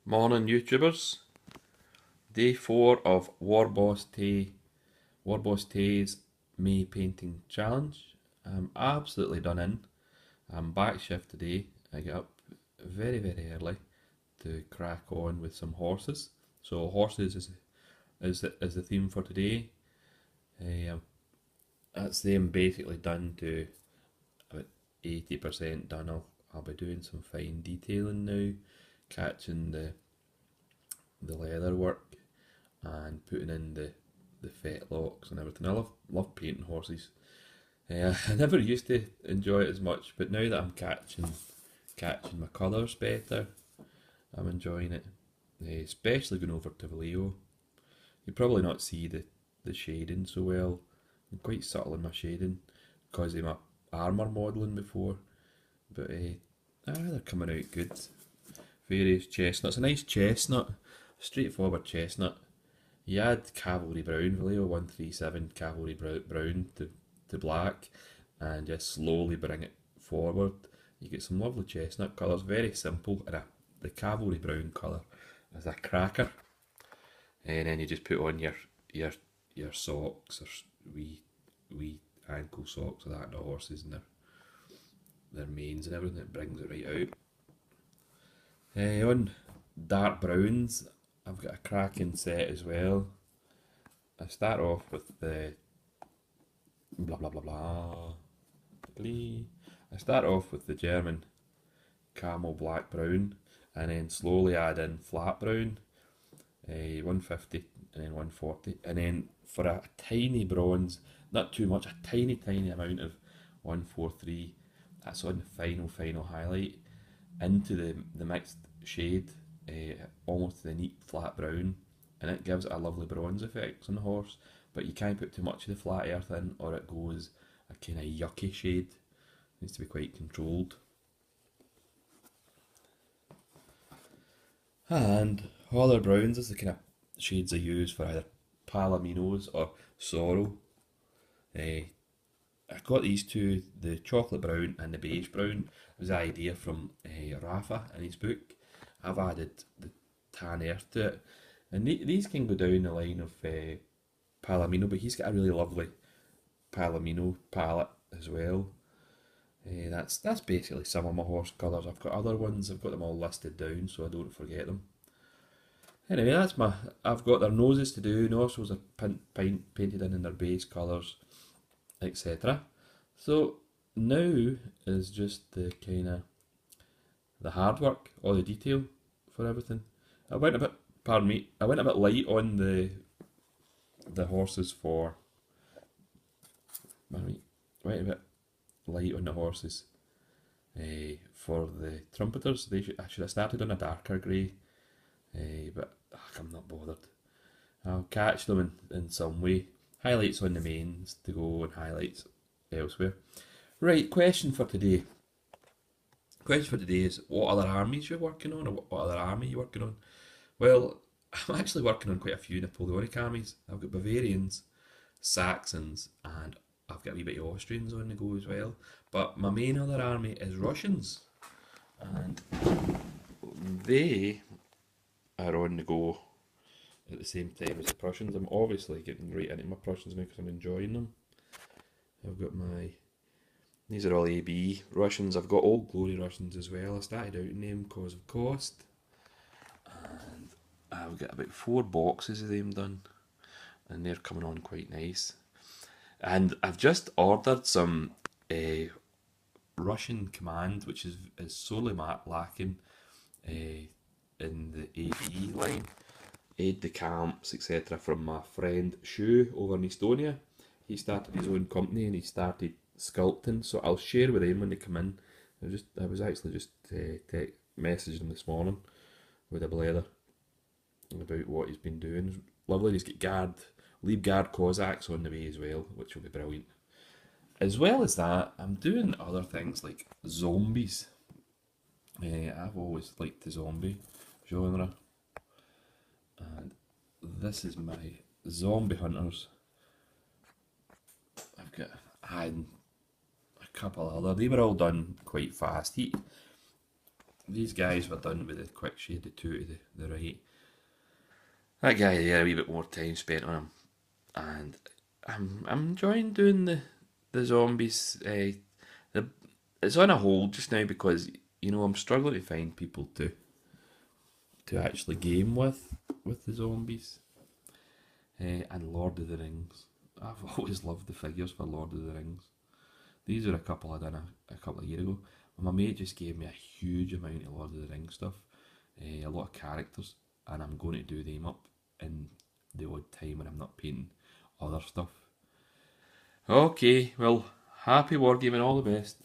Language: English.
Morning YouTubers. Day 4 of Warboss Tay's May Painting Challenge. I'm absolutely done in. I'm back shift today. I get up very early to crack on with some horses. So horses is the theme for today. Um, that's them basically done to about 80% done. I'll be doing some fine detailing now, catching the leather work and putting in the fetlocks and everything. I love painting horses. I never used to enjoy it as much, but now that I'm catching my colours better, I'm enjoying it. Especially going over to Vallejo. You probably not see the shading so well. I'm quite subtle in my shading because of my armour modelling before, but they're coming out good. Various chestnuts. A nice chestnut, straightforward chestnut. You add Cavalry Brown, Vallejo 137 Cavalry Brown to black, and just slowly bring it forward. You get some lovely chestnut colours, very simple, and the Cavalry Brown colour is a cracker. And then you just put on your socks, or wee ankle socks of that, and the horses and their manes and everything. It brings it right out. On dark browns, I've got a cracking set as well. I start off with the blah blah blah blah. I start off with the German camel black brown, and then slowly add in flat brown, 150 and then 140, and then for a tiny bronze, not too much, a tiny amount of 143. That's on the final highlight into the mixed shade, almost the neat flat brown, and it gives it a lovely bronze effect on the horse. But you can't put too much of the flat earth in, or it goes a kind of yucky shade. It needs to be quite controlled. And other browns is the kind of shades I use for either palominos or sorrel. I got these two, the chocolate brown and the beige brown. It was an idea from Rafa in his book. I've added the tan earth to it, and these can go down the line of palomino, but he's got a really lovely palomino palette as well. That's basically some of my horse colours. I've got other ones, I've got them all listed down so I don't forget them. Anyway, I've got their noses to do, nostrils are painted in their base colours, etc. So now is just the kind of the hard work, all the detail for everything. I went a bit light on the horses for. Went a bit light on the horses for the trumpeters. I should have started on a darker grey, but I'm not bothered. I'll catch them in some way. Highlights on the mains to go and highlights elsewhere. Right, question for today. Question for today is what other armies you're working on, or what other army you're working on? Well, I'm actually working on quite a few Napoleonic armies. I've got Bavarians, Saxons, and I've got a wee bit of Austrians on the go as well. But my main other army is Russians, and they are on the go at the same time as the Prussians. I'm obviously getting right into my Prussians now because I'm enjoying them. I've got these are all AB Russians. I've got Old Glory Russians as well. I started out in them because of cost, and I've got about 4 boxes of them done, and they're coming on quite nice. And I've just ordered some Russian command, which is sorely lacking in the AE line. Aide de camps, etc. from my friend Shu over in Estonia. He started his own company and he started sculpting, so I'll share with him when they come in. I was actually just messaging him this morning with a blether about what he's been doing. Lovely. He's got Lead Guard Cossacks on the way as well, which will be brilliant. As well as that, I'm doing other things like zombies. I've always liked the zombie genre, and this is my zombie hunters. I've got a couple other. They were all done quite fast. these guys were done with the quick shade of 2 to the right. That guy there, a wee bit more time spent on him, and I'm enjoying doing the zombies. The It's on a hold just now because I'm struggling to find people to actually game with the zombies. And Lord of the Rings. I've always loved the figures for Lord of the Rings. These are a couple I done a couple of years ago. My mate just gave me a huge amount of Lord of the Rings stuff, a lot of characters, and I'm going to do them up in the odd time when I'm not painting other stuff. Okay, well, happy wargaming, all the best.